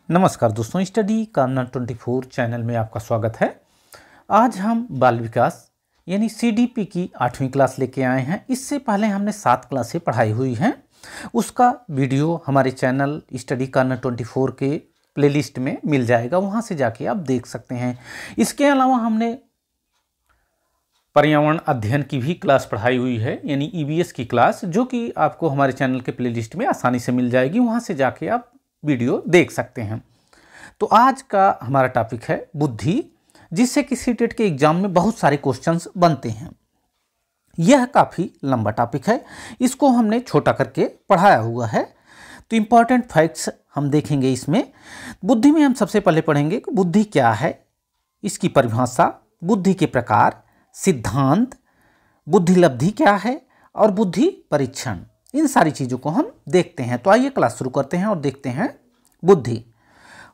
नमस्कार दोस्तों, स्टडी करना 24 चैनल में आपका स्वागत है। आज हम बाल विकास यानी सीडीपी की 8वीं क्लास लेके आए हैं। इससे पहले हमने 7 क्लासें पढ़ाई हुई हैं। उसका वीडियो हमारे चैनल स्टडी करना 24 के प्लेलिस्ट में मिल जाएगा, वहाँ से जाके आप देख सकते हैं। इसके अलावा हमने पर्यावरण अध्ययन की भी क्लास पढ़ाई हुई है, यानी ईवीएस की क्लास, जो कि आपको हमारे चैनल के प्लेलिस्ट में आसानी से मिल जाएगी, वहाँ से जाके आप वीडियो देख सकते हैं। तो आज का हमारा टॉपिक है बुद्धि, जिससे कि सीटेट के एग्जाम में बहुत सारे क्वेश्चंस बनते हैं। यह काफ़ी लंबा टॉपिक है, इसको हमने छोटा करके पढ़ाया हुआ है। तो इम्पॉर्टेंट फैक्ट्स हम देखेंगे इसमें। बुद्धि में हम सबसे पहले पढ़ेंगे कि बुद्धि क्या है, इसकी परिभाषा, बुद्धि के प्रकार, सिद्धांत, बुद्धिलब्धि क्या है और बुद्धि परीक्षण। इन सारी चीज़ों को हम देखते हैं। तो आइए क्लास शुरू करते हैं और देखते हैं बुद्धि।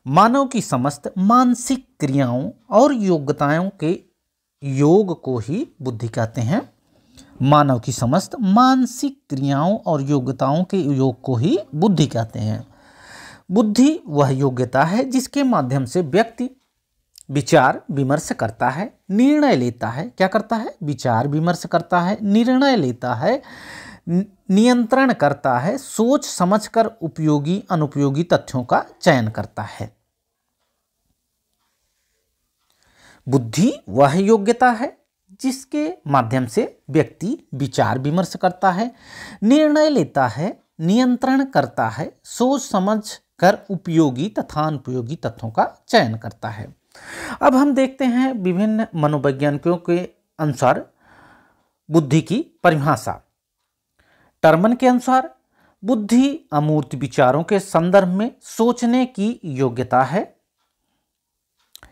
मानव की समस्त मानसिक क्रियाओं और योग्यताओं के योग को ही बुद्धि कहते हैं। मानव की समस्त मानसिक क्रियाओं और योग्यताओं के योग को ही बुद्धि कहते हैं। बुद्धि वह योग्यता है जिसके माध्यम से व्यक्ति विचार विमर्श करता है, निर्णय लेता है। क्या करता है? विचार विमर्श करता है, निर्णय लेता है, नियंत्रण करता है, सोच समझकर उपयोगी अनुपयोगी तथ्यों का चयन करता है। बुद्धि वह योग्यता है जिसके माध्यम से व्यक्ति विचार विमर्श करता है, निर्णय लेता है, नियंत्रण करता है, सोच समझकर उपयोगी तथा अनुपयोगी तथ्यों का चयन करता है। अब हम देखते हैं विभिन्न मनोवैज्ञानिकों के अनुसार बुद्धि की परिभाषा। टर्मन के अनुसार बुद्धि अमूर्त विचारों के संदर्भ में सोचने की योग्यता है।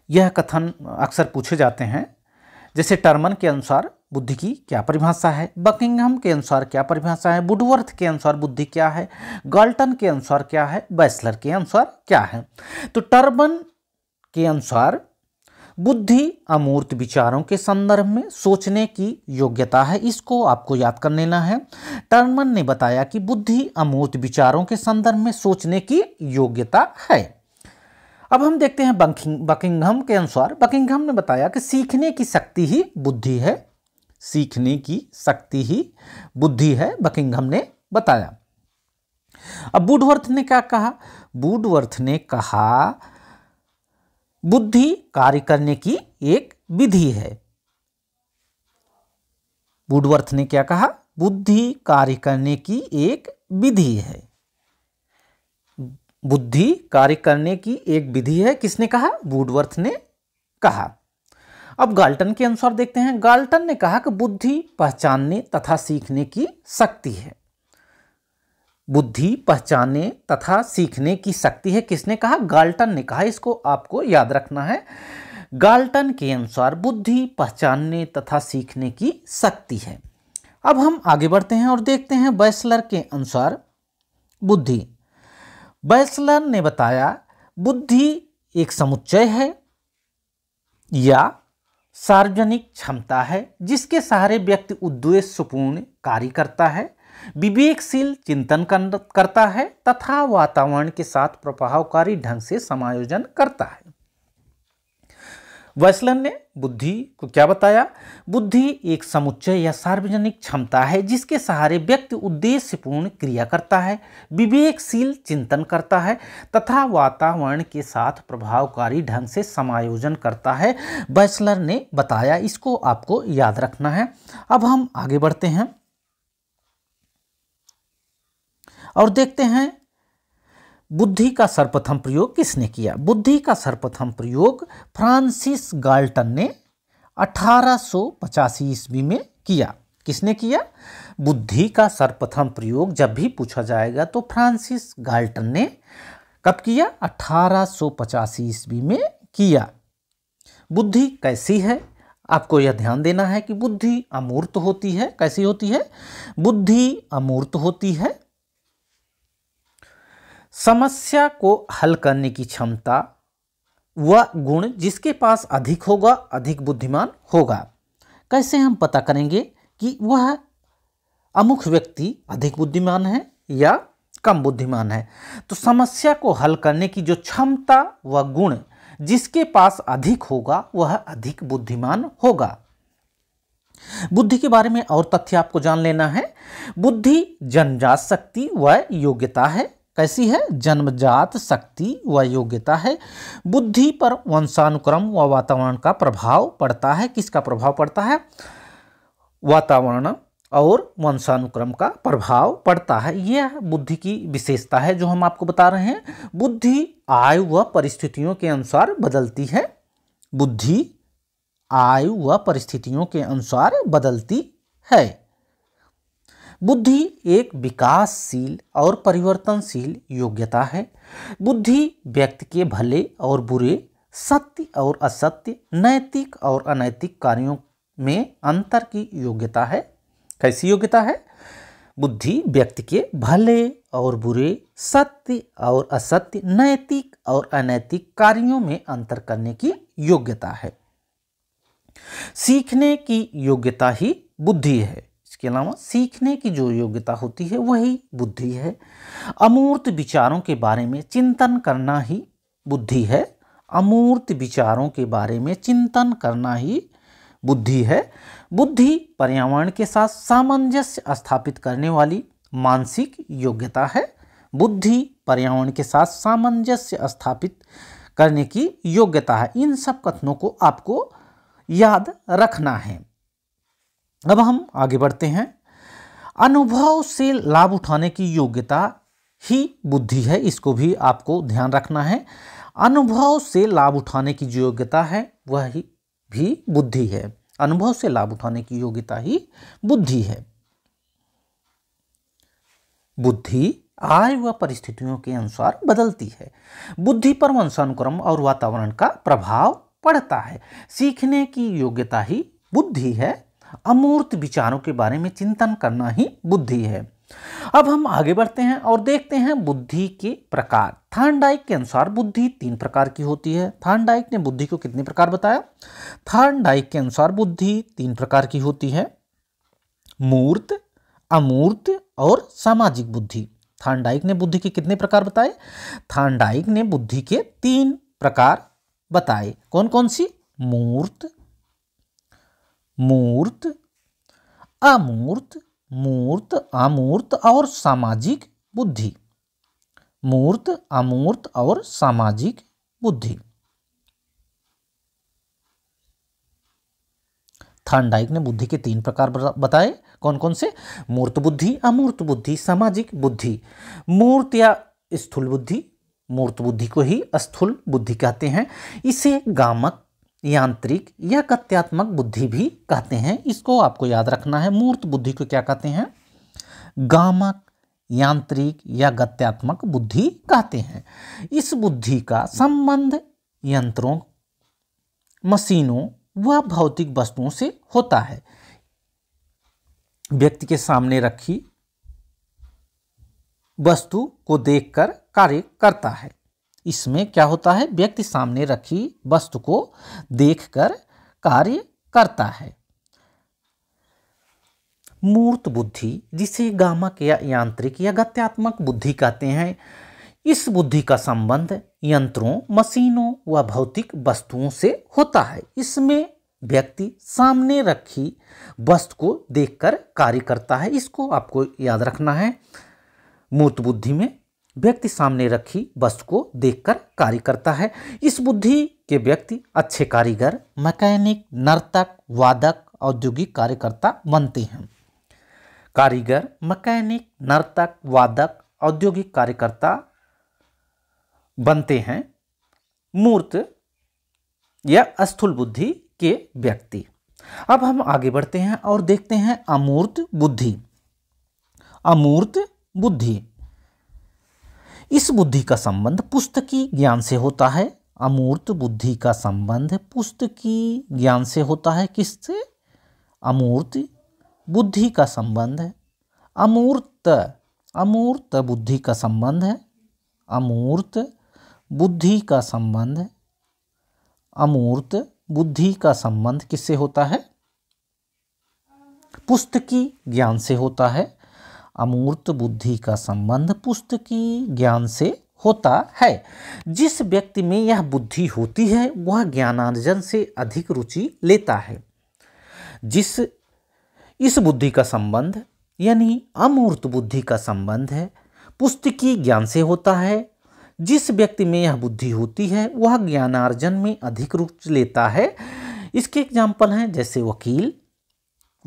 यह कथन अक्सर पूछे जाते हैं। जैसे टर्मन के अनुसार बुद्धि की क्या परिभाषा है, बकिंघम के अनुसार क्या परिभाषा है, वुडवर्थ के अनुसार बुद्धि क्या है, गाल्टन के अनुसार क्या है, बैचलर के अनुसार क्या है। तो टर्मन के अनुसार बुद्धि अमूर्त विचारों के संदर्भ में सोचने की योग्यता है। इसको आपको याद कर लेना है। टर्मन ने बताया कि बुद्धि अमूर्त विचारों के संदर्भ में सोचने की योग्यता है। अब हम देखते हैं बकिंघम के अनुसार। बकिंघम ने बताया कि सीखने की शक्ति ही बुद्धि है। सीखने की शक्ति ही बुद्धि है, बकिंघम ने बताया। अब वुडवर्थ ने क्या कहा? वुडवर्थ ने कहा बुद्धि कार्य करने की एक विधि है। वुडवर्थ ने क्या कहा? बुद्धि कार्य करने की एक विधि है। बुद्धि कार्य करने की एक विधि है। किसने कहा? वुडवर्थ ने कहा। अब गाल्टन के अनुसार देखते हैं। गाल्टन ने कहा कि बुद्धि पहचानने तथा सीखने की शक्ति है। बुद्धि पहचानने तथा सीखने की शक्ति है। किसने कहा? गाल्टन ने कहा। इसको आपको याद रखना है। गाल्टन के अनुसार बुद्धि पहचानने तथा सीखने की शक्ति है। अब हम आगे बढ़ते हैं और देखते हैं बैचलर के अनुसार बुद्धि। बैचलर ने बताया बुद्धि एक समुच्चय है या सार्वजनिक क्षमता है जिसके सहारे व्यक्ति उद्देश्यपूर्ण कार्य करता है, विवेकशील चिंतन करता है तथा वातावरण के साथ प्रभावकारी ढंग से समायोजन करता है। बैचलर ने बुद्धि को क्या बताया? बुद्धि एक समुच्चय या सार्वजनिक क्षमता है जिसके सहारे व्यक्ति उद्देश्यपूर्ण क्रिया करता है, विवेकशील चिंतन करता है तथा वातावरण के साथ प्रभावकारी ढंग से समायोजन करता है। बैचलर ने बताया। इसको आपको याद रखना है। अब हम आगे बढ़ते हैं और देखते हैं बुद्धि का सर्वप्रथम प्रयोग किसने किया। बुद्धि का सर्वप्रथम प्रयोग फ्रांसिस गाल्टन ने 1885 ईस्वी में किया। किसने किया? बुद्धि का सर्वप्रथम प्रयोग जब भी पूछा जाएगा तो फ्रांसिस गाल्टन ने कब किया? 1885 ईस्वी में किया। बुद्धि कैसी है? आपको यह ध्यान देना है कि बुद्धि अमूर्त होती है। कैसी होती है? बुद्धि अमूर्त होती है। समस्या को हल करने की क्षमता वह गुण जिसके पास अधिक होगा अधिक बुद्धिमान होगा। कैसे हम पता करेंगे कि वह अमुक व्यक्ति अधिक बुद्धिमान है या कम बुद्धिमान है। तो समस्या को हल करने की जो क्षमता व गुण जिसके पास अधिक होगा वह अधिक बुद्धिमान होगा। बुद्धि के बारे में और तथ्य आपको जान लेना है। बुद्धि जन्मजात शक्ति व योग्यता है। कैसी है? जन्मजात शक्ति व योग्यता है। बुद्धि पर वंशानुक्रम व वातावरण का प्रभाव पड़ता है। किसका प्रभाव पड़ता है? वातावरण और वंशानुक्रम का प्रभाव पड़ता है। यह बुद्धि की विशेषता है जो हम आपको बता रहे हैं। बुद्धि आयु व परिस्थितियों के अनुसार बदलती है। बुद्धि आयु व परिस्थितियों के अनुसार बदलती है। बुद्धि एक विकासशील और परिवर्तनशील योग्यता है। बुद्धि व्यक्ति के भले और बुरे, सत्य और असत्य, नैतिक और अनैतिक कार्यों में अंतर की योग्यता है। कैसी योग्यता है? बुद्धि व्यक्ति के भले और बुरे, सत्य और असत्य, नैतिक और अनैतिक कार्यों में अंतर करने की योग्यता है। सीखने की योग्यता ही बुद्धि है। इसके अलावा सीखने की जो योग्यता होती है वही बुद्धि है। अमूर्त विचारों के बारे में चिंतन करना ही बुद्धि है। अमूर्त विचारों के बारे में चिंतन करना ही बुद्धि है। बुद्धि पर्यावरण के साथ सामंजस्य स्थापित करने वाली मानसिक योग्यता है। बुद्धि पर्यावरण के साथ सामंजस्य स्थापित करने की योग्यता है। इन सब कथनों को आपको याद रखना है। अब हम आगे बढ़ते हैं। अनुभव से लाभ उठाने की योग्यता ही बुद्धि है। इसको भी आपको ध्यान रखना है। अनुभव से लाभ उठाने की जो योग्यता है वह भी बुद्धि है। अनुभव से लाभ उठाने की योग्यता ही बुद्धि है। बुद्धि आयु व परिस्थितियों के अनुसार बदलती है। बुद्धि पर वंशानुक्रम और वातावरण का प्रभाव पड़ता है। सीखने की योग्यता ही बुद्धि है। अमूर्त विचारों के बारे में चिंतन करना ही बुद्धि है। अब हम आगे बढ़ते हैं और देखते हैं बुद्धि के प्रकार। थॉर्नडाइक के अनुसार बुद्धि 3 प्रकार की होती है। थॉर्नडाइक ने बुद्धि को कितने प्रकार बताया? थॉर्नडाइक के अनुसार बुद्धि 3 प्रकार की होती है। मूर्त, अमूर्त और सामाजिक बुद्धि। थॉर्नडाइक ने बुद्धि के कितने प्रकार बताए? थॉर्नडाइक ने बुद्धि के 3 प्रकार बताए। कौन कौन सी? मूर्त, मूर्त, अमूर्त, मूर्त, अमूर्त और सामाजिक बुद्धि। मूर्त, अमूर्त और सामाजिक बुद्धि। थॉर्नडाइक ने बुद्धि के 3 प्रकार बताए। कौन कौन से? मूर्त बुद्धि, अमूर्त बुद्धि, सामाजिक बुद्धि। मूर्त या स्थूल बुद्धि, मूर्त बुद्धि को ही स्थूल बुद्धि कहते हैं। इसे गामक, यांत्रिक या गत्यात्मक बुद्धि भी कहते हैं। इसको आपको याद रखना है। मूर्त बुद्धि को क्या कहते हैं? गामक, यांत्रिक या गत्यात्मक बुद्धि कहते हैं। इस बुद्धि का संबंध यंत्रों, मशीनों व भौतिक वस्तुओं से होता है। व्यक्ति के सामने रखी वस्तु को देखकर कार्य करता है। इसमें क्या होता है? व्यक्ति सामने रखी वस्तु को देखकर कार्य करता है। मूर्त बुद्धि, जिसे गामक या यांत्रिक या गत्यात्मक बुद्धि कहते हैं, इस बुद्धि का संबंध यंत्रों, मशीनों व भौतिक वस्तुओं से होता है। इसमें व्यक्ति सामने रखी वस्तु को देखकर कार्य करता है। इसको आपको याद रखना है। मूर्त बुद्धि में व्यक्ति सामने रखी वस्तु को देखकर कार्य करता है। इस बुद्धि के व्यक्ति अच्छे कारीगर, मैकेनिक, नर्तक, वादक, औद्योगिक कार्यकर्ता बनते हैं। कारीगर, मैकेनिक, नर्तक, वादक, औद्योगिक कार्यकर्ता बनते हैं मूर्त या स्थूल बुद्धि के व्यक्ति। अब हम आगे बढ़ते हैं और देखते हैं अमूर्त बुद्धि। अमूर्त बुद्धि, इस बुद्धि का संबंध पुस्तकी ज्ञान से होता है। अमूर्त बुद्धि का संबंध पुस्तकी ज्ञान से होता है। किससे? अमूर्त बुद्धि का संबंध है। अमूर्त बुद्धि का संबंध है। अमूर्त बुद्धि का संबंध है। अमूर्त बुद्धि का संबंध किससे होता है? पुस्तकी ज्ञान से होता है। अमूर्त बुद्धि का संबंध पुस्तकीय ज्ञान से होता है। जिस व्यक्ति में यह बुद्धि होती है वह ज्ञानार्जन से अधिक रुचि लेता है। इस बुद्धि का संबंध यानी अमूर्त बुद्धि का संबंध है पुस्तकीय ज्ञान से होता है। जिस व्यक्ति में यह बुद्धि होती है वह ज्ञानार्जन में अधिक रुचि लेता है। इसके एग्जाम्पल हैं जैसे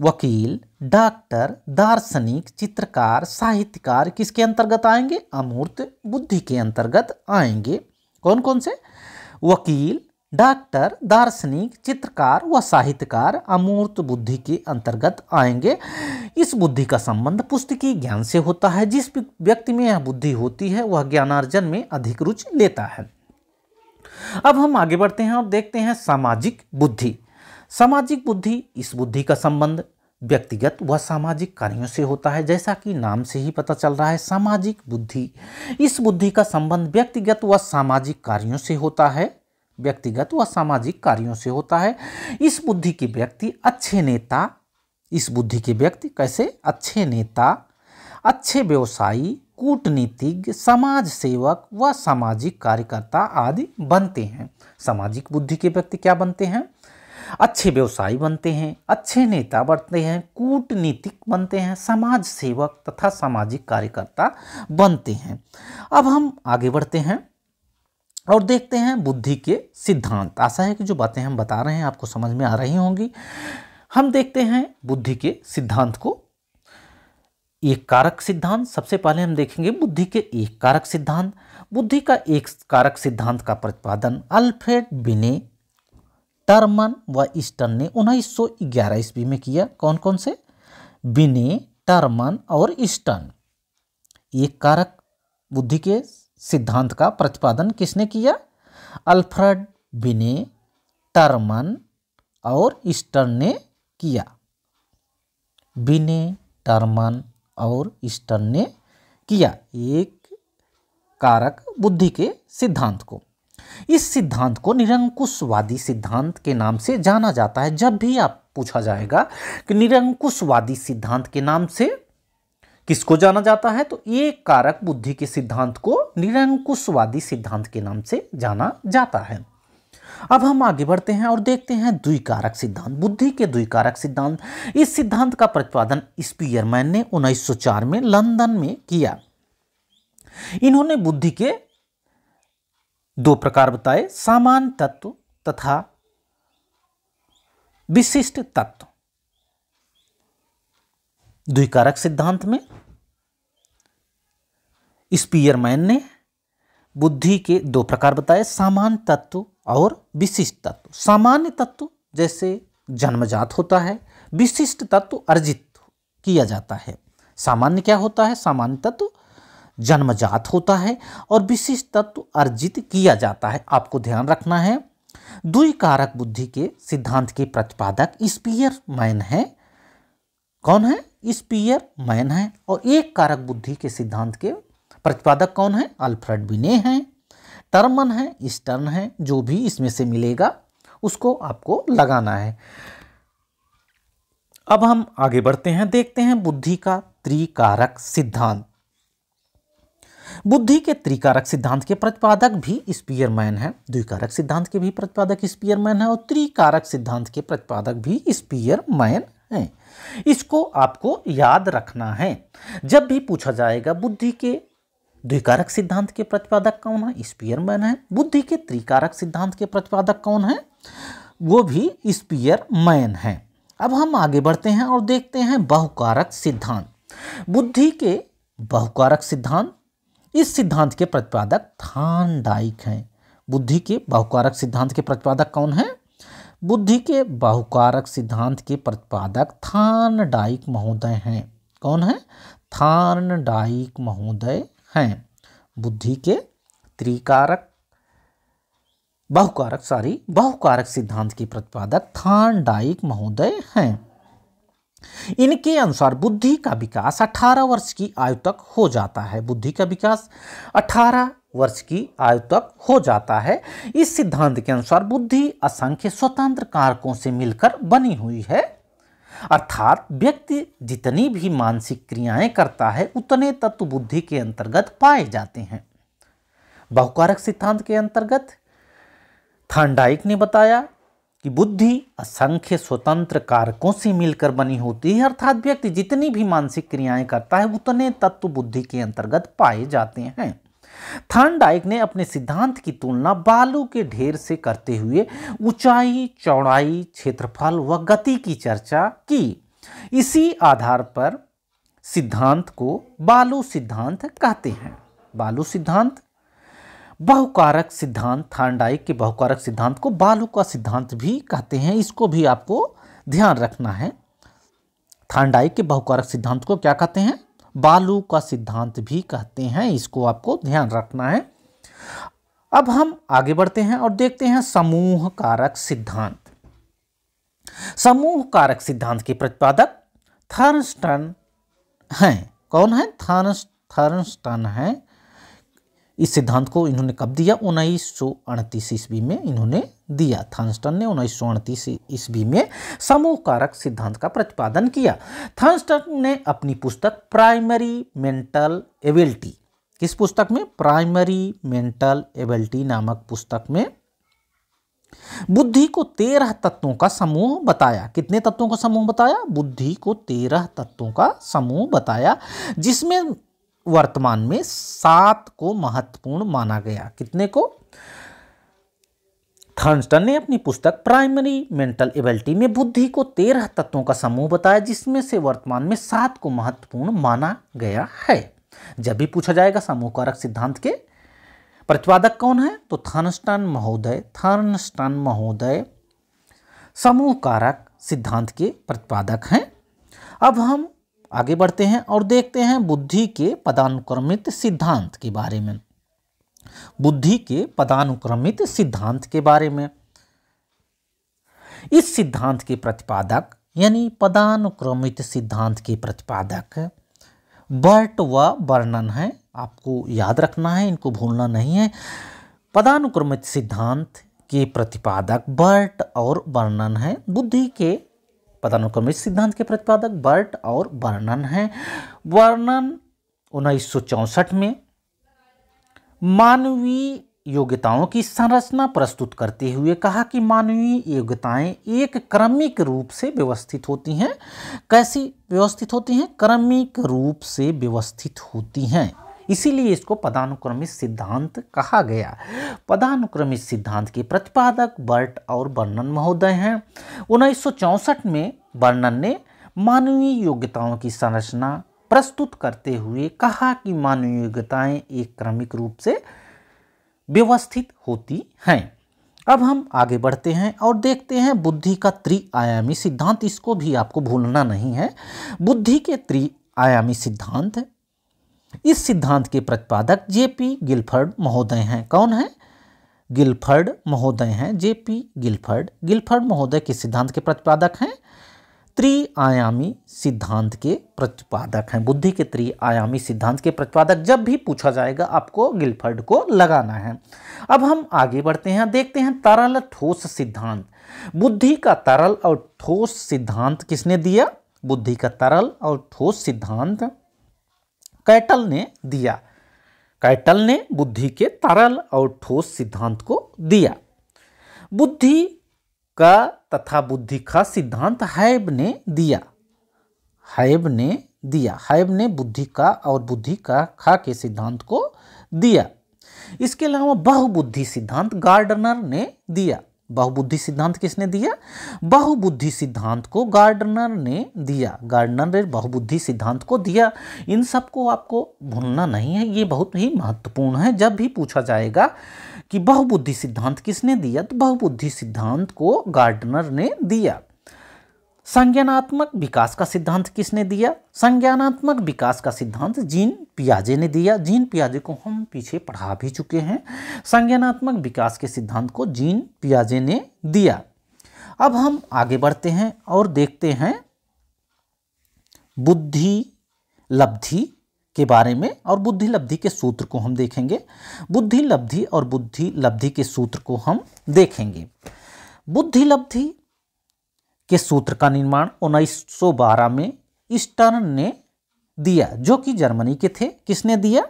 वकील, डॉक्टर, दार्शनिक, चित्रकार, साहित्यकार किसके अंतर्गत आएंगे? अमूर्त बुद्धि के अंतर्गत आएंगे। कौन कौन से? वकील, डॉक्टर, दार्शनिक, चित्रकार व साहित्यकार अमूर्त बुद्धि के अंतर्गत आएंगे। इस बुद्धि का संबंध पुस्तकीय ज्ञान से होता है। जिस व्यक्ति में यह बुद्धि होती है वह ज्ञानार्जन में अधिक रुचि लेता है। अब हम आगे बढ़ते हैं और देखते हैं सामाजिक बुद्धि। सामाजिक बुद्धि, इस बुद्धि का संबंध व्यक्तिगत व सामाजिक कार्यों से होता है। जैसा कि नाम से ही पता चल रहा है सामाजिक बुद्धि, इस बुद्धि का संबंध व्यक्तिगत व सामाजिक कार्यों से होता है। व्यक्तिगत व सामाजिक कार्यों से होता है। इस बुद्धि के व्यक्ति अच्छे नेता, इस बुद्धि के व्यक्ति कैसे? अच्छे नेता, अच्छे व्यवसायी, कूटनीतिज्ञ, समाज सेवक व सामाजिक कार्यकर्ता आदि बनते हैं। सामाजिक बुद्धि के व्यक्ति क्या बनते हैं? अच्छे व्यवसायी बनते हैं, अच्छे नेता बनते हैं, कूटनीतिक बनते हैं, समाज सेवक तथा सामाजिक कार्यकर्ता बनते हैं। अब हम आगे बढ़ते हैं और देखते हैं बुद्धि के सिद्धांत। आशा है कि जो बातें हम बता रहे हैं आपको समझ में आ रही होंगी। हम देखते हैं बुद्धि के सिद्धांत को। एक कारक सिद्धांत, सबसे पहले हम देखेंगे बुद्धि के एक कारक सिद्धांत। बुद्धि का एक कारक सिद्धांत का प्रतिपादन अल्फ्रेड बिने, टर्मन व ईस्टन ने 1911 ईस्वी में किया। कौन कौन से? बिने, टर्मन और ईस्टन। एक कारक बुद्धि के सिद्धांत का प्रतिपादन किसने किया? अल्फ्रेड बिने, टर्मन और ईस्टन ने किया। बिने, टर्मन और ईस्टन ने किया एक कारक बुद्धि के सिद्धांत को। इस सिद्धांत को निरंकुशवादी सिद्धांत के नाम से जाना जाता है। जब भी आप पूछा जाएगा कि निरंकुशवादी सिद्धांत के नाम से किसको जाना जाता है, तो एक कारक बुद्धि के सिद्धांत को निरंकुशवादी सिद्धांत के नाम से जाना जाता है। अब हम आगे बढ़ते हैं और देखते हैं द्विकारक सिद्धांत। बुद्धि के द्विकारक सिद्धांत, इस सिद्धांत का प्रतिपादन स्पीयरमैन ने 1904 में लंदन में किया। इन्होंने बुद्धि के दो प्रकार बताए, सामान्य तत्व तथा विशिष्ट तत्व। द्विकारक सिद्धांत में स्पीयरमैन ने बुद्धि के दो प्रकार बताए, सामान्य तत्व और विशिष्ट तत्व। सामान्य तत्व जैसे जन्मजात होता है, विशिष्ट तत्व अर्जित किया जाता है। सामान्य क्या होता है? सामान्य तत्व जन्मजात होता है और विशिष्ट तत्व अर्जित किया जाता है। आपको ध्यान रखना है, द्विकारक बुद्धि के सिद्धांत के प्रतिपादक स्पीयरमैन है। कौन है? स्पीयरमैन है। और एक कारक बुद्धि के सिद्धांत के प्रतिपादक कौन है? अल्फ्रेड बिने हैं, टर्मन है, ईस्टर्न है। जो भी इसमें से मिलेगा उसको आपको लगाना है। अब हम आगे बढ़ते हैं, देखते हैं बुद्धि का त्रिकारक सिद्धांत। बुद्धि के त्रिकारक सिद्धांत के प्रतिपादक भी स्पीयरमैन है। द्विकारक सिद्धांत के भी प्रतिपादक स्पीयरमैन है और त्रिकारक सिद्धांत के प्रतिपादक भी स्पीयरमैन है। इसको आपको याद रखना है। जब भी पूछा जाएगा बुद्धि के द्विकारक सिद्धांत के प्रतिपादक कौन है? स्पीयरमैन है। बुद्धि के त्रिकारक सिद्धांत के प्रतिपादक कौन है? वो भी स्पीयरमैन है। अब हम आगे बढ़ते हैं और देखते हैं बहुकारक सिद्धांत। बुद्धि के बहुकारक सिद्धांत, इस सिद्धांत के प्रतिपादक थॉर्नडाइक हैं। बुद्धि के बहुकारक सिद्धांत के प्रतिपादक कौन है? बुद्धि के बहुकारक सिद्धांत के प्रतिपादक थॉर्नडाइक महोदय हैं। कौन है? थॉर्नडाइक महोदय हैं। बुद्धि के बहुकारक सिद्धांत के प्रतिपादक थॉर्नडाइक महोदय हैं। इनके अनुसार बुद्धि का विकास 18 वर्ष की आयु तक हो जाता है। बुद्धि का विकास 18 वर्ष की आयु तक हो जाता है। इस सिद्धांत के अनुसार बुद्धि असंख्य स्वतंत्र कारकों से मिलकर बनी हुई है। अर्थात व्यक्ति जितनी भी मानसिक क्रियाएं करता है उतने तत्व बुद्धि के अंतर्गत पाए जाते हैं। बहुकारक सिद्धांत के अंतर्गत थॉर्नडाइक ने बताया कि बुद्धि असंख्य स्वतंत्र कारकों से मिलकर बनी होती है, अर्थात व्यक्ति जितनी भी मानसिक क्रियाएं करता है उतने तत्व बुद्धि के अंतर्गत पाए जाते हैं। थॉर्नडाइक ने अपने सिद्धांत की तुलना बालू के ढेर से करते हुए ऊंचाई, चौड़ाई, क्षेत्रफल व गति की चर्चा की। इसी आधार पर सिद्धांत को बालू सिद्धांत कहते हैं। बालू सिद्धांत, बहुकारक सिद्धांत, थॉर्नडाइक के बहुकारक सिद्धांत को बालू का सिद्धांत भी कहते हैं। इसको भी आपको ध्यान रखना है। थॉर्नडाइक के बहुकारक सिद्धांत को क्या कहते हैं? बालू का सिद्धांत भी कहते हैं। इसको आपको ध्यान रखना है। अब हम आगे बढ़ते हैं और देखते हैं समूह कारक सिद्धांत। समूह कारक सिद्धांत के प्रतिपादक थर्नस्टन हैं। कौन है? थर्नस्टन है। इस सिद्धांत को इन्होंने कब दिया? 1938 ईस्वी में इन्होंने दिया। थर्नस्टन ने 1938 ईस्वी में समूह कारक सिद्धांत का प्रतिपादन किया। थर्नस्टन ने अपनी पुस्तक प्राइमरी मेंटल एबिलिटी, किस पुस्तक में? प्राइमरी मेंटल एबिलिटी नामक पुस्तक में बुद्धि को 13 तत्वों का समूह बताया। कितने तत्वों का समूह बताया? बुद्धि को 13 तत्वों का समूह बताया, जिसमें वर्तमान में 7 को महत्वपूर्ण माना गया। कितने को? थर्नस्टन ने अपनी पुस्तक प्राइमरी मेंटल एबिलिटी में बुद्धि को 13 तत्वों का समूह बताया, जिसमें से वर्तमान में 7 को महत्वपूर्ण माना गया है। जब भी पूछा जाएगा समूह कारक सिद्धांत के प्रतिपादक कौन है, तो थर्नस्टन महोदय समूह कारक सिद्धांत के प्रतिपादक हैं। अब हम आगे बढ़ते हैं और देखते हैं बुद्धि के पदानुक्रमित सिद्धांत के बारे में। बुद्धि के पदानुक्रमित सिद्धांत के बारे में, इस सिद्धांत के प्रतिपादक यानी पदानुक्रमित सिद्धांत के प्रतिपादक बर्ट व बर्नन है। आपको याद रखना है, इनको भूलना नहीं है। पदानुक्रमित सिद्धांत के प्रतिपादक बर्ट और बर्नन है। बुद्धि के पदानुक्रमित सिद्धांत के प्रतिपादक बर्ट और बर्नन हैं। बर्नन 1964 में मानवीय योग्यताओं की संरचना प्रस्तुत करते हुए कहा कि मानवीय योग्यताएं एक क्रमिक रूप से व्यवस्थित होती हैं। कैसी व्यवस्थित होती हैं? क्रमिक रूप से व्यवस्थित होती हैं। इसीलिए इसको पदानुक्रमित सिद्धांत कहा गया। पदानुक्रमित सिद्धांत के प्रतिपादक बर्ट और बर्नन महोदय हैं। 1964 में बर्नन ने मानवीय योग्यताओं की संरचना प्रस्तुत करते हुए कहा कि मानवीय योग्यताएं एक क्रमिक रूप से व्यवस्थित होती हैं। अब हम आगे बढ़ते हैं और देखते हैं बुद्धि का त्रिआयामी सिद्धांत। इसको भी आपको भूलना नहीं है। बुद्धि के त्रिआयामी सिद्धांत, इस सिद्धांत के प्रतिपादक जेपी गिलफर्ड महोदय हैं। कौन है? गिलफर्ड महोदय हैं। जेपी गिलफर्ड महोदय के सिद्धांत के प्रतिपादक हैं। त्रिआयामी सिद्धांत के प्रतिपादक हैं। बुद्धि के त्रिआयामी सिद्धांत के प्रतिपादक जब भी पूछा जाएगा आपको गिलफर्ड को लगाना है। अब हम आगे बढ़ते हैं, देखते हैं तरल ठोस सिद्धांत। बुद्धि का तरल और ठोस सिद्धांत किसने दिया? बुद्धि का तरल और ठोस सिद्धांत कैटल ने दिया। कैटल ने बुद्धि के तरल और ठोस सिद्धांत को दिया। बुद्धि का तथा बुद्धि का सिद्धांत हैब ने दिया। हैब ने बुद्धि का और बुद्धि का खा के सिद्धांत को दिया। इसके अलावा बहुबुद्धि सिद्धांत गार्डनर ने दिया। बहुबुद्धि सिद्धांत किसने दिया? बहुबुद्धि सिद्धांत को गार्डनर ने दिया। गार्डनर ने बहुबुद्धि सिद्धांत को दिया। इन सब को आपको भूलना नहीं है, ये बहुत ही महत्वपूर्ण है। जब भी पूछा जाएगा कि बहुबुद्धि सिद्धांत किसने दिया, तो बहुबुद्धि सिद्धांत को गार्डनर ने दिया। संज्ञानात्मक विकास का सिद्धांत किसने दिया? संज्ञानात्मक विकास का सिद्धांत जीन पियाजे ने दिया। जीन पियाजे को हम पीछे पढ़ा भी चुके हैं। संज्ञानात्मक विकास के सिद्धांत को जीन पियाजे ने दिया। अब हम आगे बढ़ते हैं और देखते हैं बुद्धि लब्धि के बारे में, और बुद्धि लब्धि के सूत्र को हम देखेंगे। बुद्धि लब्धि और बुद्धि लब्धि के सूत्र को हम देखेंगे। बुद्धि लब्धि के सूत्र का निर्माण 1912 में स्टर्न ने दिया, जो कि जर्मनी के थे। किसने दिया?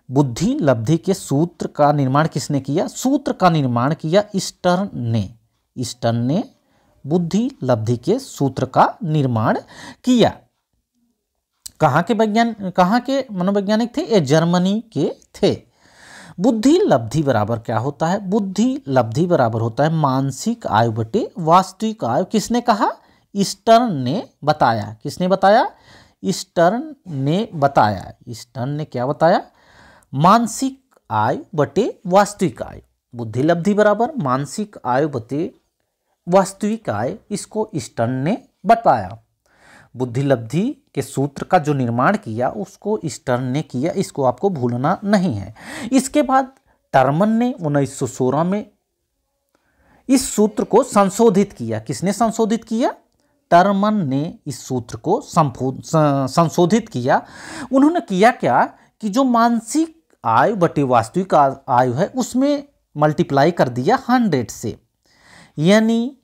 बुद्धि लब्धि के सूत्र का निर्माण किसने किया? सूत्र का निर्माण किया स्टर्न ने। स्टर्न ने बुद्धि लब्धि के सूत्र का निर्माण किया। कहाँ के मनोवैज्ञानिक थे? ये जर्मनी के थे। बुद्धि लब्धि बराबर क्या होता है? बुद्धि लब्धि बराबर होता है मानसिक आयु बटे वास्तविक आयु। किसने कहा? स्टर्न ने बताया। किसने बताया? स्टर्न ने बताया। स्टर्न ने क्या बताया? मानसिक आयु बटे वास्तविक आयु। बुद्धि लब्धि बराबर मानसिक आयु बटे वास्तविक आयु, इसको स्टर्न ने बताया। बुद्धि लब्धि के सूत्र का जो निर्माण किया उसको स्टर्न ने किया, इसको आपको भूलना नहीं है। इसके बाद टर्मन ने 1916 में इस सूत्र को संशोधित किया। किसने संशोधित किया? टर्मन ने इस सूत्र को संशोधित किया। उन्होंने किया क्या कि जो मानसिक आयु बटे वास्तविक आयु है उसमें मल्टीप्लाई कर दिया 100 से, यानी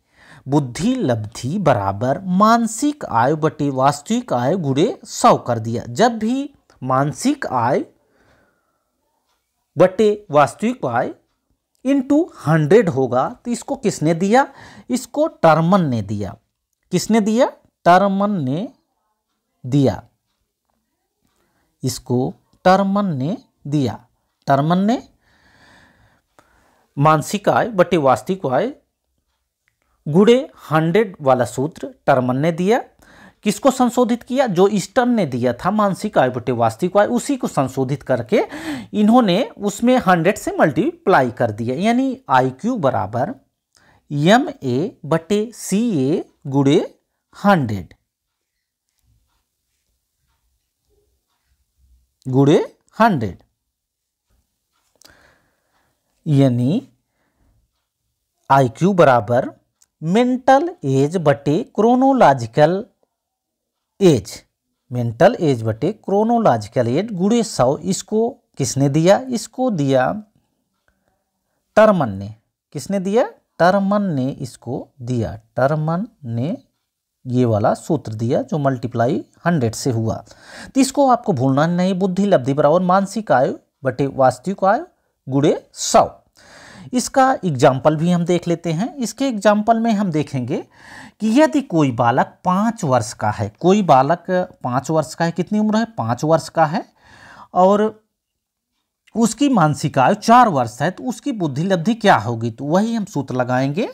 बुद्धि लब्धि बराबर मानसिक आयु बटे वास्तविक आयु गुणे 100 कर दिया। जब भी मानसिक आयु बटे वास्तविक आयु इंटू 100 होगा तो इसको किसने दिया? इसको टर्मन ने दिया। किसने दिया? टर्मन ने दिया। इसको टर्मन ने दिया। टर्मन ने मानसिक आय बटे वास्तविक आय गुणे 100 वाला सूत्र टर्मन ने दिया। किसको संशोधित किया? जो स्टर्न ने दिया था मानसिक आय बटे वास्तविक आय, उसी को संशोधित करके इन्होंने उसमें 100 से मल्टीप्लाई कर दिया, यानी IQ बराबर MA बटे CA गुणे 100 गुणे 100, यानी IQ बराबर मेंटल एज बटे क्रोनोलॉजिकल एज। मेंटल एज बटे क्रोनोलॉजिकल एज गुणे 100। इसको किसने दिया? इसको दिया टर्मन ने। किसने दिया? टर्मन ने इसको दिया। टर्मन ने ये वाला सूत्र दिया जो मल्टीप्लाई 100 से हुआ। तो इसको आपको भूलना नहीं। बुद्धि लब्धि बराबर मानसिक आयु बटे वास्तविक आयु गुणे 100। इसका एग्जाम्पल भी हम देख लेते हैं। इसके एग्जाम्पल में हम देखेंगे कि यदि कोई बालक 5 वर्ष का है, कोई बालक 5 वर्ष का है, कितनी उम्र है? 5 वर्ष का है, और उसकी मानसिक आयु 4 वर्ष है, तो उसकी बुद्धि लब्धि क्या होगी? तो वही हम सूत्र लगाएंगे,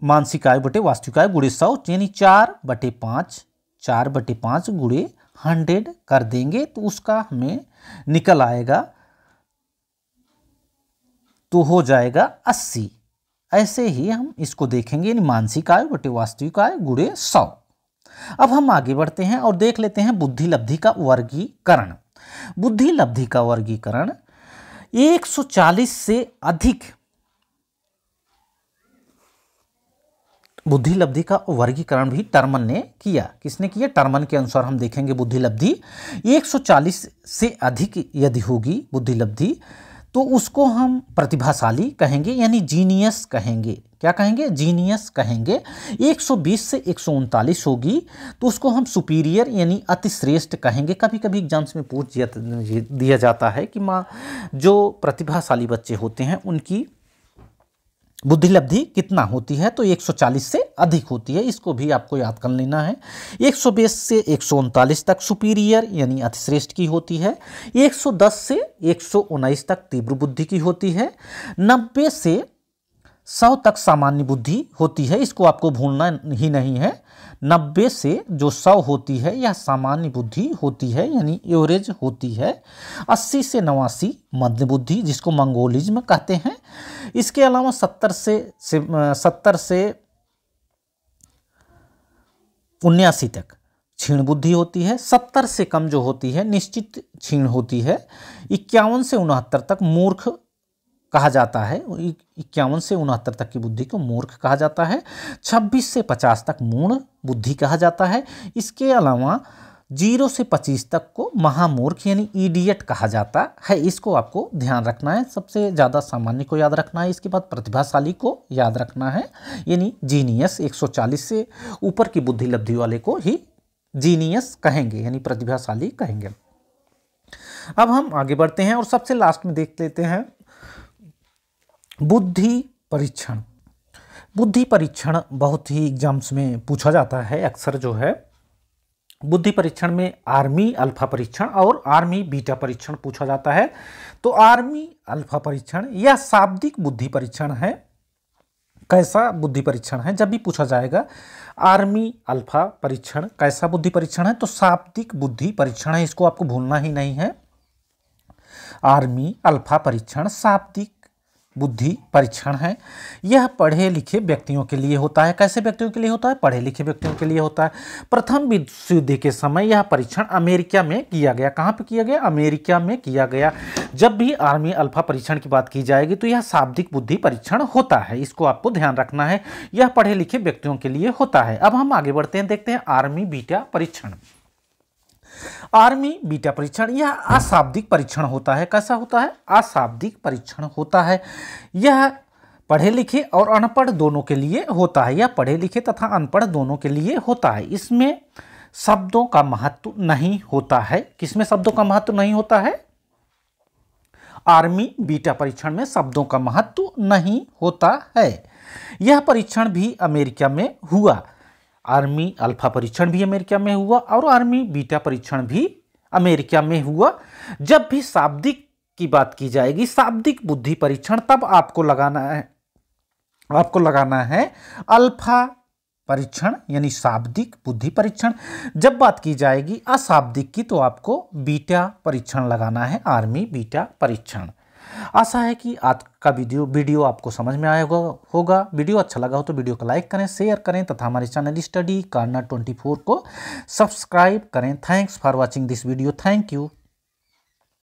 मानसिक आयु बटे वास्तविक आयु गुणे 100, यानी 4/5 गुणे 100 कर देंगे तो उसका हमें निकल आएगा, तो हो जाएगा 80। ऐसे ही हम इसको देखेंगे, यानी मानसिक आयु बटे वास्तविक आयु गुणे 100। अब हम आगे बढ़ते हैं और देख लेते हैं बुद्धि लब्धि का वर्गीकरण। बुद्धि लब्धि का वर्गीकरण 140 से अधिक बुद्धि लब्धि का वर्गीकरण भी टर्मन ने किया। किसने किया? टर्मन के अनुसार हम देखेंगे बुद्धि लब्धि 140 से अधिक यदि होगी बुद्धि लब्धि तो उसको हम प्रतिभाशाली कहेंगे, यानी जीनियस कहेंगे। क्या कहेंगे? जीनियस कहेंगे। 120 से 139 होगी तो उसको हम सुपीरियर यानी अतिश्रेष्ठ कहेंगे। कभी कभी एग्जाम्स में पूछ दिया जाता है कि जो प्रतिभाशाली बच्चे होते हैं उनकी बुद्धि लब्धि कितना होती है, तो 140 से अधिक होती है। इसको भी आपको याद कर लेना है। 120 से 139 तक सुपीरियर यानी अतिश्रेष्ठ की होती है। 110 से 119 तक तीव्र बुद्धि की होती है। 90 से 100 तक सामान्य बुद्धि होती है। इसको आपको भूलना ही नहीं है। 90 से जो 100 होती है यह सामान्य बुद्धि होती है, यानी एवरेज होती है। 80 से 89 मध्य बुद्धि, जिसको मंगोलिज्म कहते हैं। इसके अलावा 70 से 79 तक क्षीण बुद्धि होती है। 70 से कम जो होती है निश्चित क्षीण होती है। 51 से 69 तक मूर्ख कहा जाता है। 51 से 69 तक की बुद्धि को मूर्ख कहा जाता है। 26 से 50 तक मूढ़ बुद्धि कहा जाता है। इसके अलावा 0 से 25 तक को महामूर्ख यानी इडियट कहा जाता है। इसको आपको ध्यान रखना है। सबसे ज़्यादा सामान्य को याद रखना है। इसके बाद प्रतिभाशाली को याद रखना है, यानी जीनियस। 140 से ऊपर की बुद्धि लब्धि वाले को ही जीनियस कहेंगे, यानी प्रतिभाशाली कहेंगे। अब हम आगे बढ़ते हैं और सबसे लास्ट में देख लेते हैं बुद्धि परीक्षण। बुद्धि परीक्षण बहुत ही एग्जाम्स में पूछा जाता है अक्सर जो है। बुद्धि परीक्षण में आर्मी अल्फा परीक्षण और आर्मी बीटा परीक्षण पूछा जाता है। तो आर्मी अल्फा परीक्षण या शाब्दिक बुद्धि परीक्षण है। कैसा बुद्धि परीक्षण है जब भी पूछा जाएगा, आर्मी अल्फा परीक्षण कैसा बुद्धि परीक्षण है, तो शाब्दिक बुद्धि परीक्षण है। इसको आपको भूलना ही नहीं है। आर्मी अल्फा परीक्षण शाब्दिक बुद्धि परीक्षण है। यह पढ़े लिखे व्यक्तियों के लिए होता है। कैसे व्यक्तियों के लिए होता है? पढ़े लिखे व्यक्तियों के लिए होता है। प्रथम विश्व युद्ध के समय यह परीक्षण अमेरिका में किया गया। कहाँ पे किया गया? अमेरिका में किया गया। जब भी आर्मी अल्फा परीक्षण की बात की जाएगी तो यह शाब्दिक बुद्धि परीक्षण होता है। इसको आपको ध्यान रखना है। यह पढ़े लिखे व्यक्तियों के लिए होता है। अब हम आगे बढ़ते हैं, देखते हैं आर्मी बीटा परीक्षण। आर्मी बीटा परीक्षण यह अशाब्दिक परीक्षण होता है। कैसा होता है? अशाब्दिक परीक्षण होता है। यह पढ़े लिखे और अनपढ़ दोनों के लिए होता है। यह पढ़े लिखे तथा अनपढ़ दोनों के लिए होता है। इसमें शब्दों का महत्व नहीं होता है। किसमें शब्दों का महत्व नहीं होता है? आर्मी बीटा परीक्षण में शब्दों का महत्व नहीं होता है। यह परीक्षण भी अमेरिका में हुआ। आर्मी अल्फा परीक्षण भी अमेरिका में हुआ और आर्मी बीटा परीक्षण भी अमेरिका में हुआ। जब भी शाब्दिक की बात की जाएगी, शाब्दिक बुद्धि परीक्षण, तब आपको लगाना है अल्फा परीक्षण यानी शाब्दिक बुद्धि परीक्षण। जब बात की जाएगी अशाब्दिक की तो आपको बीटा परीक्षण लगाना है, आर्मी बीटा परीक्षण। आशा है कि आज का वीडियो आपको समझ में आया होगा। वीडियो अच्छा लगा हो तो वीडियो को लाइक करें, शेयर करें तथा हमारे चैनल स्टडी कॉर्नर 24 को सब्सक्राइब करें। Thanks for watching this video. Thank you.